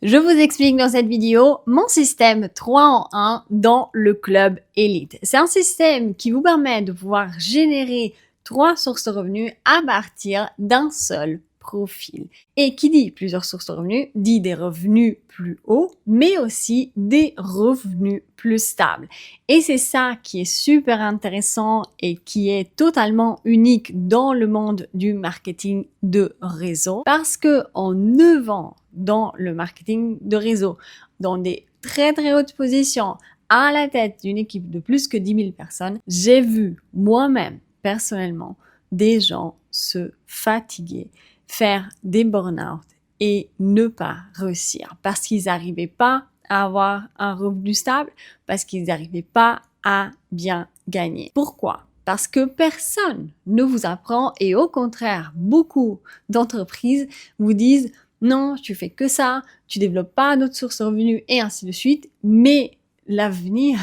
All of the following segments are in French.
Je vous explique dans cette vidéo mon système 3 en 1 dans le club Elite. C'est un système qui vous permet de pouvoir générer 3 sources de revenus à partir d'un seul profil. Et qui dit plusieurs sources de revenus, dit des revenus plus hauts, mais aussi des revenus plus stables. Et c'est ça qui est super intéressant et qui est totalement unique dans le monde du marketing de réseau. Parce que en 9 ans dans le marketing de réseau, dans des très hautes positions, à la tête d'une équipe de plus que 10 000 personnes, j'ai vu moi-même, personnellement, des gens se fatiguer, faire des burn-out et ne pas réussir parce qu'ils n'arrivaient pas à avoir un revenu stable, parce qu'ils n'arrivaient pas à bien gagner. Pourquoi? Parce que personne ne vous apprend et au contraire, beaucoup d'entreprises vous disent non, tu fais que ça, tu développes pas d'autres sources de revenus et ainsi de suite. Mais l'avenir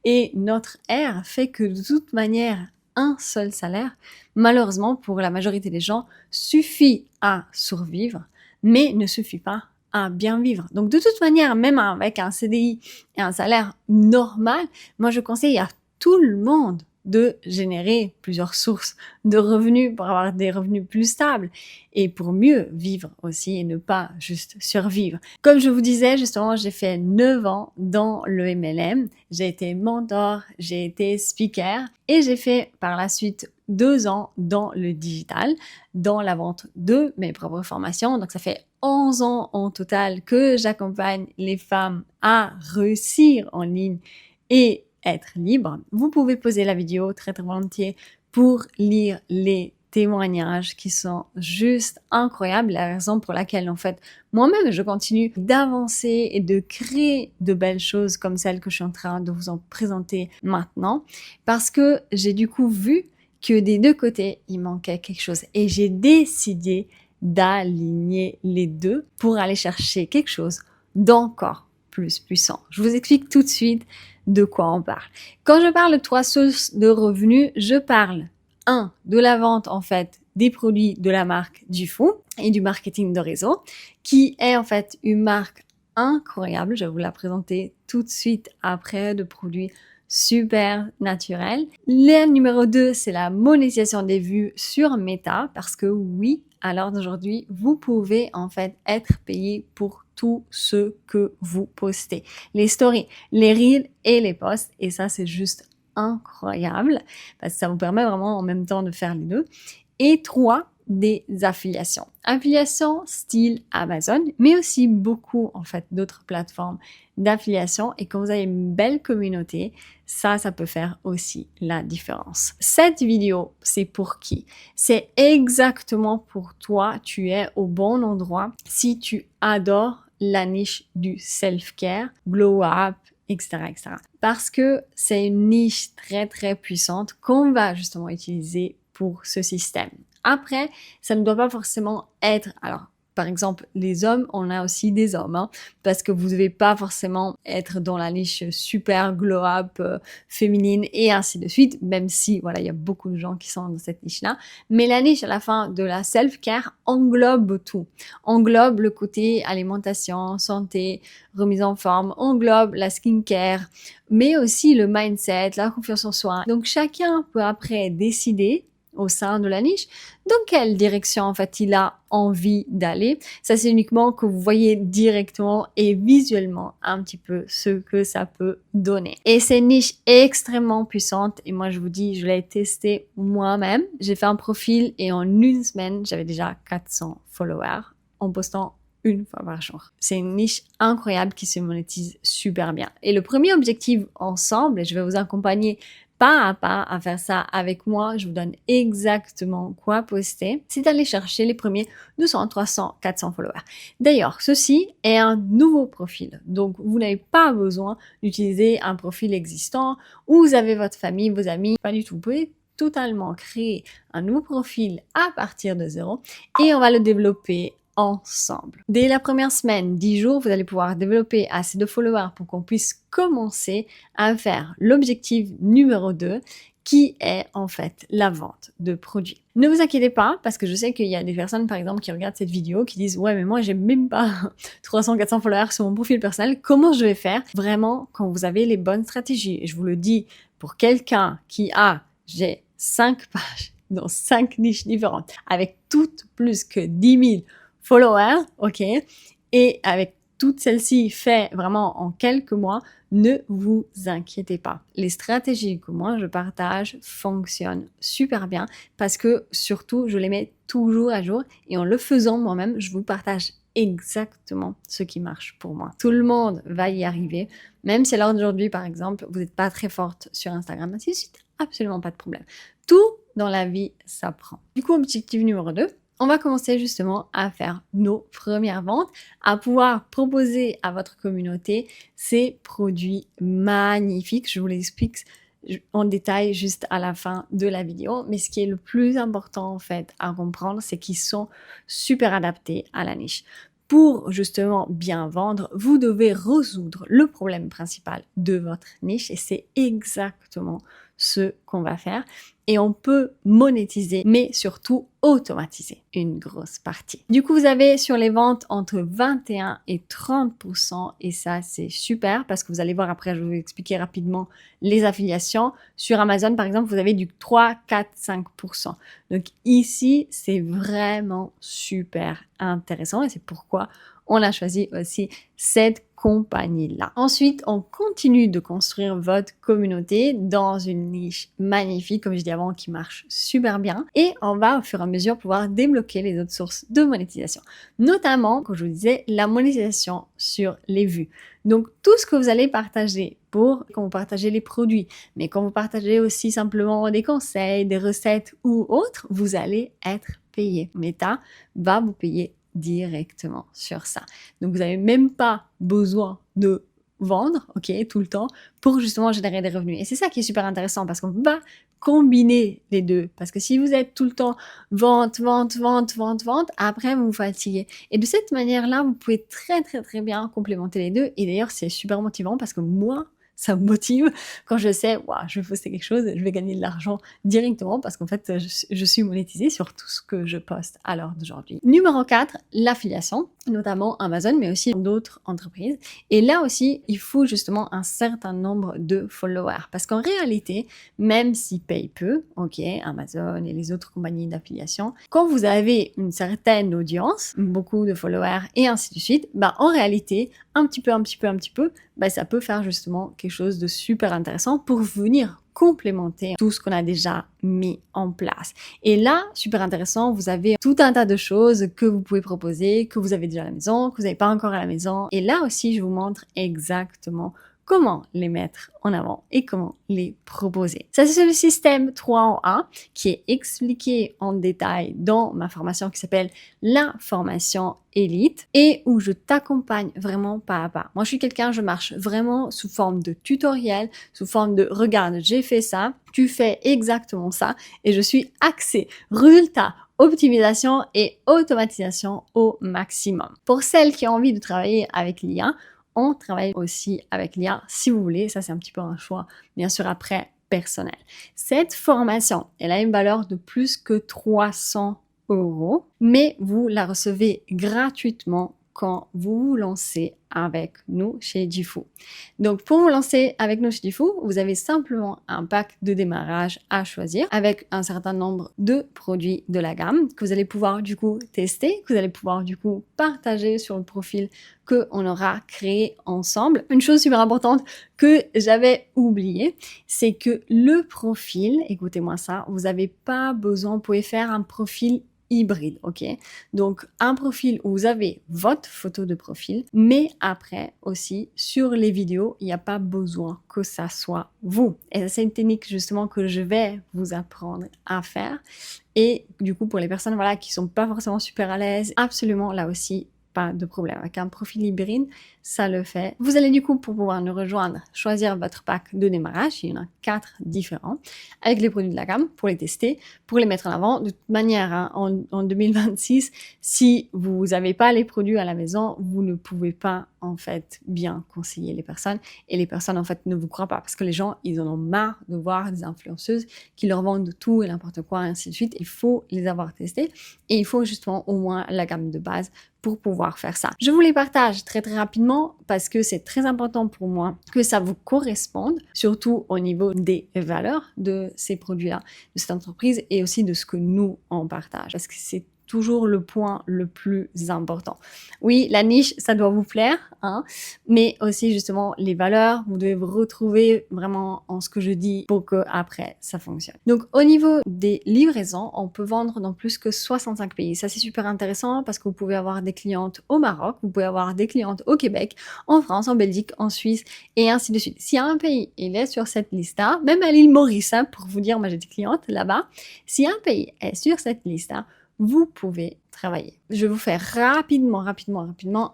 et notre ère fait que de toute manière, un seul salaire, malheureusement pour la majorité des gens, suffit à survivre, mais ne suffit pas à bien vivre. Donc de toute manière, même avec un CDI et un salaire normal, moi je conseille à tout le monde de générer plusieurs sources de revenus pour avoir des revenus plus stables et pour mieux vivre aussi et ne pas juste survivre. Comme je vous disais, justement, j'ai fait 9 ans dans le MLM. J'ai été mentor, j'ai été speaker et j'ai fait par la suite 2 ans dans le digital, dans la vente de mes propres formations. Donc ça fait 11 ans en total que j'accompagne les femmes à réussir en ligne et être libre. Vous pouvez poser la vidéo très volontiers pour lire les témoignages qui sont juste incroyables. La raison pour laquelle, en fait, moi-même, je continue d'avancer et de créer de belles choses comme celles que je suis en train de vous en présenter maintenant, parce que j'ai du coup vu que des deux côtés, il manquait quelque chose. Et j'ai décidé d'aligner les deux pour aller chercher quelque chose d'encore plus puissant. Je vous explique tout de suite de quoi on parle. Quand je parle de 3 sources de revenus, je parle 1. de la vente en fait des produits de la marque Dufu et du marketing de réseau, qui est en fait une marque incroyable. Je vais vous la présenter tout de suite après, de produits super naturels. Le numéro 2, c'est la monétisation des vues sur Meta, parce que oui, à l'heure d'aujourd'hui, vous pouvez en fait être payé pour tout ce que vous postez. Les stories, les reels et les posts. Et ça, c'est juste incroyable parce que ça vous permet vraiment en même temps de faire les deux. Et 3, des affiliations. Affiliations style Amazon, mais aussi beaucoup en fait d'autres plateformes d'affiliation. Et quand vous avez une belle communauté, ça peut faire aussi la différence. Cette vidéo, c'est pour qui? C'est exactement pour toi. Tu es au bon endroit si tu adores la niche du self-care, glow up, etc. Parce que c'est une niche très puissante qu'on va justement utiliser pour ce système. Après, ça ne doit pas forcément être... Alors, par exemple, les hommes, on a aussi des hommes, hein, parce que vous ne devez pas forcément être dans la niche super glow-up, féminine et ainsi de suite, même si, voilà, il y a beaucoup de gens qui sont dans cette niche-là. Mais la niche, à la fin de la self-care, englobe tout. Englobe le côté alimentation, santé, remise en forme, englobe la skincare, mais aussi le mindset, la confiance en soi. Donc, chacun peut après décider au sein de la niche, dans quelle direction en fait il a envie d'aller. Ça, c'est uniquement que vous voyez directement et visuellement un petit peu ce que ça peut donner. Et c'est une niche extrêmement puissante et moi je vous dis, je l'ai testé moi-même. J'ai fait un profil et en une semaine, j'avais déjà 400 followers en postant une fois par jour. C'est une niche incroyable qui se monétise super bien. Et le premier objectif ensemble, et je vais vous accompagner pas à pas à faire ça avec moi, je vous donne exactement quoi poster, c'est d'aller chercher les premiers 200, 300, 400 followers. D'ailleurs, ceci est un nouveau profil, donc vous n'avez pas besoin d'utiliser un profil existant où vous avez votre famille, vos amis, pas du tout. Vous pouvez totalement créer un nouveau profil à partir de zéro et on va le développer ensemble. Dès la première semaine, 10 jours, vous allez pouvoir développer assez de followers pour qu'on puisse commencer à faire l'objectif numéro 2, qui est en fait la vente de produits. Ne vous inquiétez pas, parce que je sais qu'il y a des personnes, par exemple, qui regardent cette vidéo, qui disent « Ouais, mais moi, j'ai même pas 300-400 followers sur mon profil personnel. Comment je vais faire ?» Vraiment, quand vous avez les bonnes stratégies, et je vous le dis, pour quelqu'un qui a, j'ai 5 pages dans 5 niches différentes, avec toutes plus que 10 000 followers, ok, et avec toutes celles-ci faites vraiment en quelques mois, ne vous inquiétez pas. Les stratégies que moi je partage fonctionnent super bien parce que surtout je les mets toujours à jour et en le faisant moi-même, je vous partage exactement ce qui marche pour moi. Tout le monde va y arriver, même si à l'heure d'aujourd'hui par exemple, vous n'êtes pas très forte sur Instagram, ainsi de suite, absolument pas de problème. Tout dans la vie s'apprend. Du coup, objectif numéro 2, on va commencer justement à faire nos premières ventes, à pouvoir proposer à votre communauté ces produits magnifiques. Je vous l'explique en détail juste à la fin de la vidéo. Mais ce qui est le plus important en fait à comprendre, c'est qu'ils sont super adaptés à la niche. Pour justement bien vendre, vous devez résoudre le problème principal de votre niche et c'est exactement ce qu'on va faire. Et on peut monétiser, mais surtout automatiser une grosse partie. Du coup, vous avez sur les ventes entre 21 et 30% et ça, c'est super parce que vous allez voir après, je vais vous expliquer rapidement les affiliations. Sur Amazon, par exemple, vous avez du 3, 4, 5%. Donc ici, c'est vraiment super intéressant et c'est pourquoi on a choisi aussi cette compagnie-là. Ensuite, on continue de construire votre communauté dans une niche magnifique, comme je dis avant, qui marche super bien. Et on va au fur et à mesure pouvoir débloquer les autres sources de monétisation. Notamment, comme je vous disais, la monétisation sur les vues. Donc, tout ce que vous allez partager quand vous partagez les produits, mais quand vous partagez aussi simplement des conseils, des recettes ou autres, vous allez être payé. Meta va vous payer directement sur ça. Donc, vous n'avez même pas besoin de vendre, ok, tout le temps, pour justement générer des revenus. Et c'est ça qui est super intéressant parce qu'on va combiner les deux. Parce que si vous êtes tout le temps vente, après vous vous fatiguez. Et de cette manière-là, vous pouvez très bien complémenter les deux. Et d'ailleurs, c'est super motivant parce que moi, ça me motive quand je sais, je vais poster quelque chose, je vais gagner de l'argent directement parce qu'en fait, je suis monétisée sur tout ce que je poste à l'heure d'aujourd'hui. Numéro 4, l'affiliation, notamment Amazon, mais aussi d'autres entreprises. Et là aussi, il faut justement un certain nombre de followers parce qu'en réalité, même s'ils payent peu, ok, Amazon et les autres compagnies d'affiliation, quand vous avez une certaine audience, beaucoup de followers et ainsi de suite, en réalité, un petit peu, ça peut faire justement quelque chose de super intéressant pour venir complémenter tout ce qu'on a déjà mis en place. Et là, super intéressant, vous avez tout un tas de choses que vous pouvez proposer, que vous avez déjà à la maison, que vous n'avez pas encore à la maison. Et là aussi, je vous montre exactement comment les mettre en avant et comment les proposer. Ça, c'est le système 3 en 1 qui est expliqué en détail dans ma formation qui s'appelle la formation élite et où je t'accompagne vraiment pas à pas. Moi, je suis quelqu'un, je marche vraiment sous forme de tutoriel, sous forme de regarde, j'ai fait ça, tu fais exactement ça et je suis axée résultat, optimisation et automatisation au maximum. Pour celles qui ont envie de travailler avec l'IA, on travaille aussi avec l'IA si vous voulez. Ça, c'est un petit peu un choix, bien sûr, après, personnel. Cette formation, elle a une valeur de plus que 300 €, mais vous la recevez gratuitement quand vous vous lancez avec nous chez Jifu. Donc, pour vous lancer avec nous chez Jifu, vous avez simplement un pack de démarrage à choisir avec un certain nombre de produits de la gamme que vous allez pouvoir du coup tester, que vous allez pouvoir du coup partager sur le profil qu'on aura créé ensemble. Une chose super importante que j'avais oublié, c'est que le profil, écoutez-moi ça, vous n'avez pas besoin, vous pouvez faire un profil hybride, ok? Donc, un profil où vous avez votre photo de profil, mais après aussi, sur les vidéos, il n'y a pas besoin que ça soit vous. Et ça, c'est une technique justement que je vais vous apprendre à faire. Et du coup, pour les personnes qui sont pas forcément super à l'aise, absolument là aussi, pas de problème. Avec un profil hybride, ça le fait. Vous allez du coup, pour pouvoir nous rejoindre, choisir votre pack de démarrage. Il y en a 4 différents, avec les produits de la gamme, pour les tester, pour les mettre en avant. De toute manière, hein, en 2026, si vous n'avez pas les produits à la maison, vous ne pouvez pas en fait bien conseiller les personnes, et les personnes en fait ne vous croient pas, parce que les gens, ils en ont marre de voir des influenceuses qui leur vendent de tout et n'importe quoi, et ainsi de suite. Il faut les avoir testés, et il faut justement au moins la gamme de base pour pouvoir faire ça. Je vous les partage très rapidement parce que c'est très important pour moi que ça vous corresponde, surtout au niveau des valeurs de ces produits-là, de cette entreprise, et aussi de ce que nous on partage, parce que c'est toujours le point le plus important. Oui, la niche, ça doit vous plaire, hein, mais aussi justement les valeurs, vous devez vous retrouver vraiment en ce que je dis pour que après ça fonctionne. Donc au niveau des livraisons, on peut vendre dans plus que 65 pays. Ça c'est super intéressant parce que vous pouvez avoir des clientes au Maroc, vous pouvez avoir des clientes au Québec, en France, en Belgique, en Suisse et ainsi de suite. Si un pays il est sur cette liste-là, même à l'île Maurice, hein, pour vous dire, moi j'ai des clientes là-bas, si un pays est sur cette liste-là, vous pouvez travailler. Je vais vous faire rapidement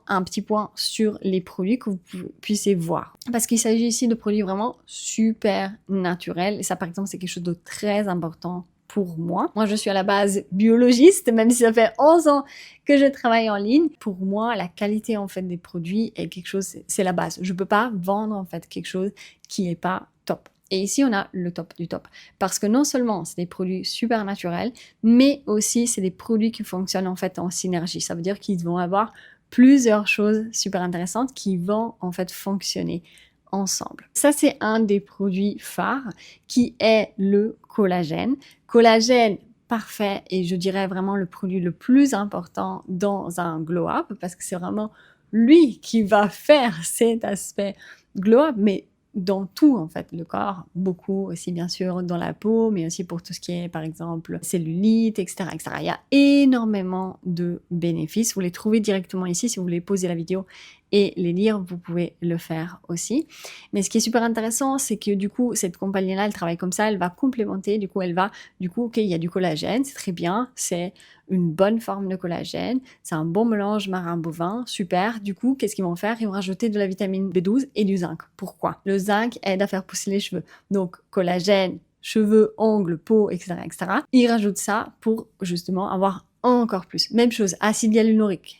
un petit point sur les produits que vous puissiez voir. Parce qu'il s'agit ici de produits vraiment super naturels. Et ça, par exemple, c'est quelque chose de très important pour moi. Moi, je suis à la base biologiste, même si ça fait 11 ans que je travaille en ligne. Pour moi, la qualité, en fait, des produits est quelque chose, c'est la base. Je peux pas vendre, en fait, quelque chose qui est pas top. Et ici, on a le top du top. Parce que non seulement c'est des produits super naturels, mais aussi c'est des produits qui fonctionnent en fait en synergie. Ça veut dire qu'ils vont avoir plusieurs choses super intéressantes qui vont en fait fonctionner ensemble. Ça, c'est un des produits phares qui est le collagène. Collagène parfait, et je dirais vraiment le produit le plus important dans un glow up, parce que c'est vraiment lui qui va faire cet aspect glow up, mais dans tout en fait, le corps, beaucoup aussi bien sûr dans la peau, mais aussi pour tout ce qui est par exemple cellulite, etc., etc. Il y a énormément de bénéfices. Vous les trouvez directement ici. Si vous voulez poser la vidéo et les lire, vous pouvez le faire aussi. Mais ce qui est super intéressant, c'est que du coup, cette compagnie-là, elle travaille comme ça, elle va complémenter, du coup, ok, il y a du collagène, c'est très bien, c'est une bonne forme de collagène, c'est un bon mélange marin-bovin, super. Du coup, qu'est-ce qu'ils vont faire? Ils vont rajouter de la vitamine B12 et du zinc. Pourquoi? Le zinc aide à faire pousser les cheveux. Donc, collagène, cheveux, ongles, peau, etc., etc. Ils rajoutent ça pour justement avoir encore plus. Même chose, acide hyaluronique.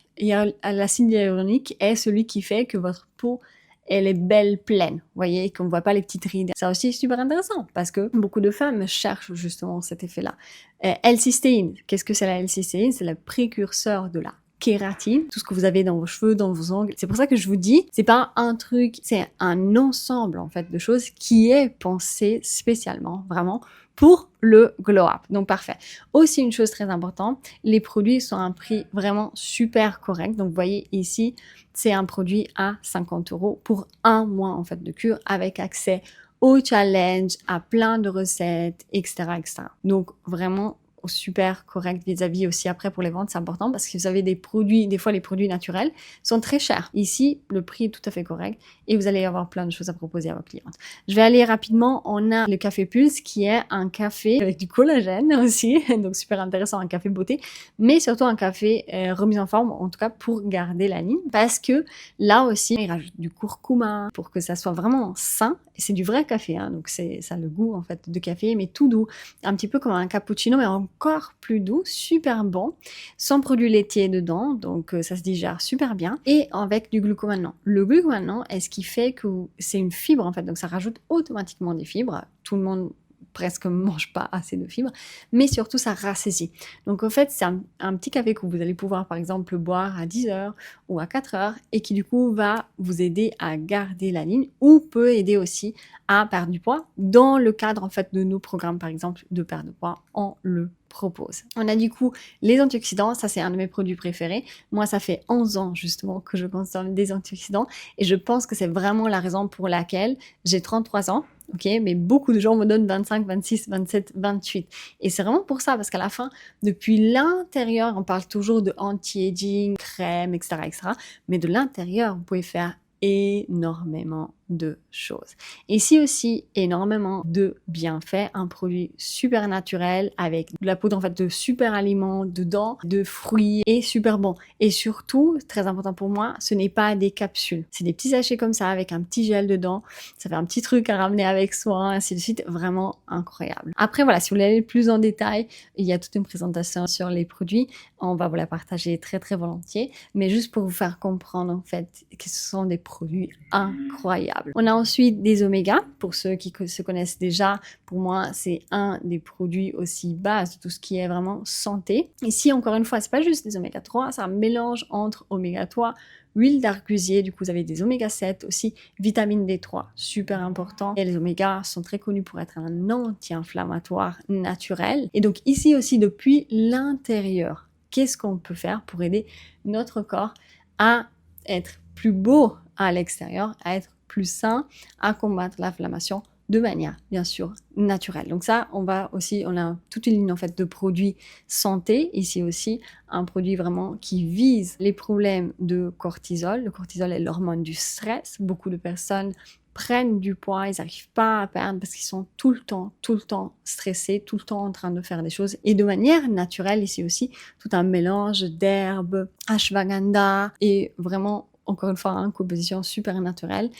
L'acide hyaluronique est celui qui fait que votre peau elle est belle, pleine. Vous voyez, qu'on ne voit pas les petites rides. C'est aussi super intéressant parce que beaucoup de femmes cherchent justement cet effet-là. L-cystéine. Qu'est-ce que c'est la L-cystéine? C'est le précurseur de la kératine, tout ce que vous avez dans vos cheveux, dans vos ongles. C'est pour ça que je vous dis, c'est pas un truc, c'est un ensemble en fait de choses qui est pensé spécialement, vraiment, pour le glow up. Donc parfait. Aussi une chose très importante, les produits sont à un prix vraiment super correct. Donc vous voyez ici, c'est un produit à 50 € pour un mois en fait de cure avec accès au challenge, à plein de recettes, etc., etc. Donc vraiment super correct vis-à-vis aussi après pour les ventes, c'est important parce que vous avez des produits, des fois les produits naturels sont très chers. Ici, le prix est tout à fait correct et vous allez avoir plein de choses à proposer à vos clientes. Je vais aller rapidement, on a le café Pulse qui est un café avec du collagène aussi, donc super intéressant, un café beauté, mais surtout un café remis en forme, en tout cas pour garder la ligne, parce que là aussi, il rajoute du curcuma pour que ça soit vraiment sain, et c'est du vrai café, hein, donc ça a le goût en fait de café, mais tout doux, un petit peu comme un cappuccino, mais encore plus doux, super bon, sans produits laitiers dedans, donc ça se digère super bien, et avec du glucomannan. Le glucomannan est ce qui fait que c'est une fibre en fait, donc ça rajoute automatiquement des fibres. Tout le monde presque mange pas assez de fibres, mais surtout ça rassaisit. Donc en fait, c'est un petit café que vous allez pouvoir par exemple boire à 10 heures ou à 4 heures et qui du coup va vous aider à garder la ligne ou peut aider aussi à perdre du poids dans le cadre en fait de nos programmes par exemple de perte de poids, on le propose. On a du coup les antioxydants, ça c'est un de mes produits préférés. Moi ça fait 11 ans justement que je consomme des antioxydants et je pense que c'est vraiment la raison pour laquelle j'ai 33 ans. Ok, mais beaucoup de gens me donnent 25, 26, 27, 28. Et c'est vraiment pour ça, parce qu'à la fin, depuis l'intérieur, on parle toujours de anti-aging, crème, etc., etc. Mais de l'intérieur, vous pouvez faire énormément de choses. Ici aussi, énormément de bienfaits, un produit super naturel avec de la poudre en fait de super aliments dedans, de fruits et super bon. Et surtout, très important pour moi, ce n'est pas des capsules. C'est des petits sachets comme ça avec un petit gel dedans. Ça fait un petit truc à ramener avec soi, ainsi de suite. Vraiment incroyable. Après, voilà, si vous voulez aller plus en détail, il y a toute une présentation sur les produits. On va vous la partager très très volontiers. Mais juste pour vous faire comprendre en fait que ce sont des produits incroyables. On a ensuite des oméga. Pour ceux qui se connaissent déjà, pour moi, c'est un des produits aussi base de tout ce qui est vraiment santé. Ici, encore une fois, c'est pas juste des oméga 3, c'est un mélange entre oméga 3, huile d'argusier, du coup vous avez des oméga 7 aussi, vitamine D3, super important. Et les oméga sont très connus pour être un anti-inflammatoire naturel. Et donc ici aussi, depuis l'intérieur, qu'est-ce qu'on peut faire pour aider notre corps à être plus beau à l'extérieur, à être plus sain, à combattre l'inflammation de manière, bien sûr, naturelle. Donc ça, on a toute une ligne en fait de produits santé. Ici aussi, un produit vraiment qui vise les problèmes de cortisol. Le cortisol est l'hormone du stress. Beaucoup de personnes prennent du poids, ils n'arrivent pas à perdre parce qu'ils sont tout le temps stressés, tout le temps en train de faire des choses. Et de manière naturelle, ici aussi, tout un mélange d'herbes, ashwagandha et vraiment, encore une fois, une composition super naturelle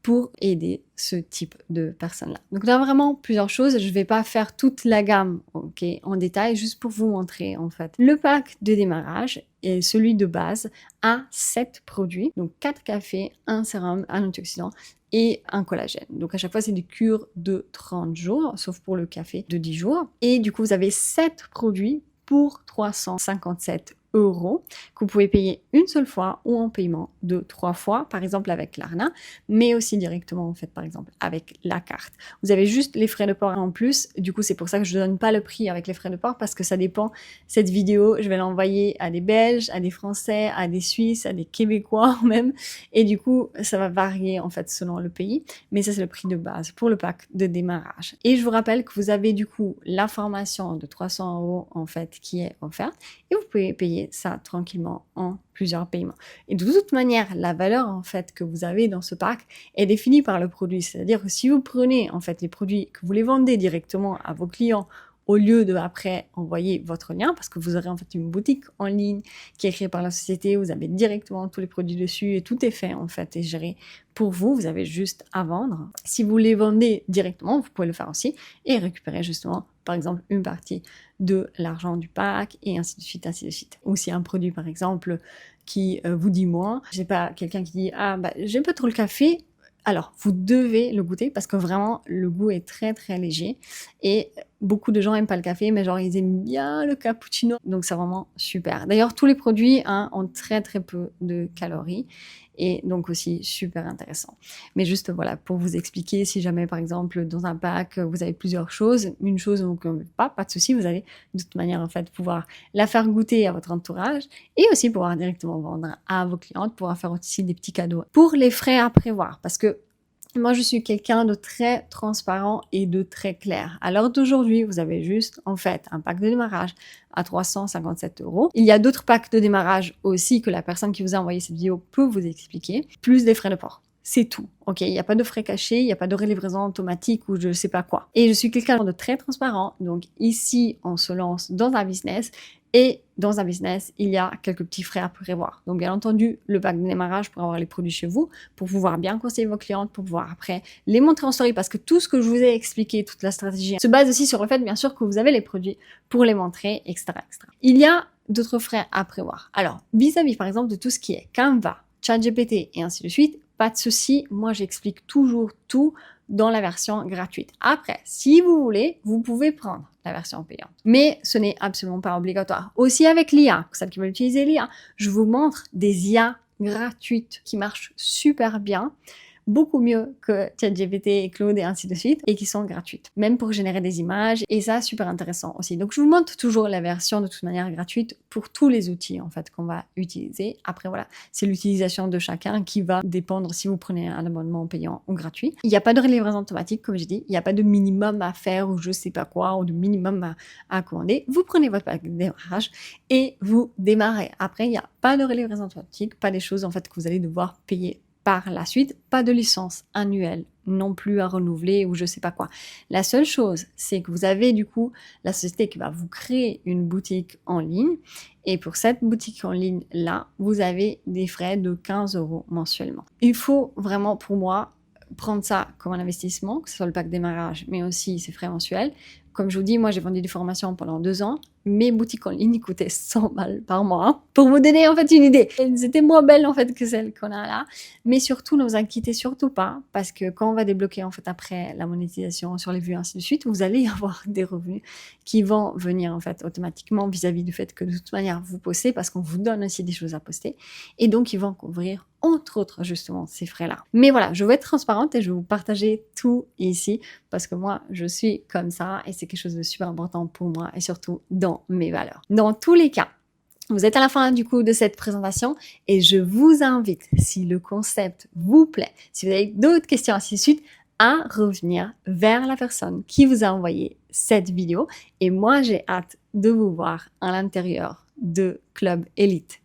pour aider ce type de personnes-là. Donc, il y a vraiment plusieurs choses. Je ne vais pas faire toute la gamme en détail, juste pour vous montrer en fait. Le pack de démarrage est celui de base à 7 produits, donc 4 cafés, un sérum, un antioxydant et un collagène. Donc à chaque fois, c'est des cures de 30 jours, sauf pour le café de 10 jours. Et du coup, vous avez 7 produits pour 357 € que vous pouvez payer une seule fois ou en paiement de 3 fois, par exemple avec Klarna, mais aussi directement en fait, par exemple avec la carte. Vous avez juste les frais de port en plus. Du coup, c'est pour ça que je ne donne pas le prix avec les frais de port parce que ça dépend. Cette vidéo, je vais l'envoyer à des Belges, à des Français, à des Suisses, à des Québécois même. Et du coup, ça va varier en fait selon le pays. Mais ça, c'est le prix de base pour le pack de démarrage. Et je vous rappelle que vous avez du coup la formation de 300 € en fait qui est offerte et vous pouvez payer ça tranquillement en plusieurs paiements. Et de toute manière, la valeur en fait que vous avez dans ce pack est définie par le produit. C'est-à-dire que si vous prenez en fait les produits que vous les vendez directement à vos clients au lieu de après envoyer votre lien, parce que vous aurez en fait une boutique en ligne qui est créée par la société, vous avez directement tous les produits dessus et tout est fait en fait et géré pour vous, vous avez juste à vendre. Si vous les vendez directement, vous pouvez le faire aussi et récupérer justement par exemple une partie de l'argent du pack et ainsi de suite, ainsi de suite. Ou si un produit par exemple qui vous dit moins, j'ai pas quelqu'un qui dit ah bah j'aime pas trop le café, alors vous devez le goûter parce que vraiment le goût est très très léger et beaucoup de gens aiment pas le café mais genre ils aiment bien le cappuccino, donc c'est vraiment super. D'ailleurs tous les produits ont très très peu de calories et donc aussi super intéressant. Mais juste voilà, pour vous expliquer, si jamais par exemple dans un pack vous avez plusieurs choses, une chose vous ne convient pas de souci, vous allez de toute manière en fait pouvoir la faire goûter à votre entourage et aussi pouvoir directement vendre à vos clientes, pouvoir faire aussi des petits cadeaux. Pour les frais à prévoir, parce que moi, je suis quelqu'un de très transparent et de très clair. À l'heure d'aujourd'hui, vous avez juste, en fait, un pack de démarrage à 357 €. Il y a d'autres packs de démarrage aussi que la personne qui vous a envoyé cette vidéo peut vous expliquer, plus des frais de port. C'est tout, ok? Il n'y a pas de frais cachés, il n'y a pas de relivraison automatique ou je ne sais pas quoi. Et je suis quelqu'un de très transparent, donc ici, on se lance dans un business et dans un business, il y a quelques petits frais à prévoir. Donc, bien entendu, le pack de démarrage pour avoir les produits chez vous, pour pouvoir bien conseiller vos clientes, pour pouvoir après les montrer en story, parce que tout ce que je vous ai expliqué, toute la stratégie, se base aussi sur le fait, bien sûr, que vous avez les produits pour les montrer, etc., etc. Il y a d'autres frais à prévoir. Alors, vis-à-vis, par exemple, de tout ce qui est Canva, ChatGPT et ainsi de suite, pas de souci, moi j'explique toujours tout dans la version gratuite. Après, si vous voulez, vous pouvez prendre la version payante. Mais ce n'est absolument pas obligatoire. Aussi avec l'IA, pour celles qui veulent utiliser l'IA, je vous montre des IA gratuites qui marchent super bien, beaucoup mieux que ChatGPT et Claude et ainsi de suite, et qui sont gratuites, même pour générer des images, et ça, super intéressant aussi. Donc, je vous montre toujours la version de toute manière gratuite pour tous les outils, en fait, qu'on va utiliser. Après, voilà, c'est l'utilisation de chacun qui va dépendre si vous prenez un abonnement payant ou gratuit. Il n'y a pas de livraison automatique, comme j'ai dit, il n'y a pas de minimum à faire ou je sais pas quoi, ou de minimum à commander. Vous prenez votre pack de démarrage et vous démarrez. Après, il n'y a pas de livraison automatique, pas des choses, en fait, que vous allez devoir payer par la suite, pas de licence annuelle non plus à renouveler ou je sais pas quoi. La seule chose, c'est que vous avez du coup la société qui va vous créer une boutique en ligne et pour cette boutique en ligne là, vous avez des frais de 15 € mensuellement. Il faut vraiment pour moi prendre ça comme un investissement, que ce soit le pack démarrage, mais aussi ses frais mensuels. Comme je vous dis, moi j'ai vendu des formations pendant 2 ans. Mes boutiques en ligne coûtaient 100 balles par mois. Pour vous donner en fait une idée. Elles étaient moins belles en fait que celles qu'on a là. Mais surtout, ne vous inquiétez surtout pas, parce que quand on va débloquer en fait après la monétisation sur les vues, ainsi de suite, vous allez avoir des revenus qui vont venir en fait automatiquement vis-à-vis du fait que de toute manière vous postez, parce qu'on vous donne aussi des choses à poster. Et donc, ils vont couvrir entre autres justement ces frais-là. Mais voilà, je veux être transparente et je vais vous partager tout ici parce que moi, je suis comme ça et c'est quelque chose de super important pour moi et surtout dans mes valeurs. Dans tous les cas, vous êtes à la fin du coup de cette présentation et je vous invite, si le concept vous plaît, si vous avez d'autres questions ainsi de suite, à revenir vers la personne qui vous a envoyé cette vidéo et moi j'ai hâte de vous voir à l'intérieur de Club Elite.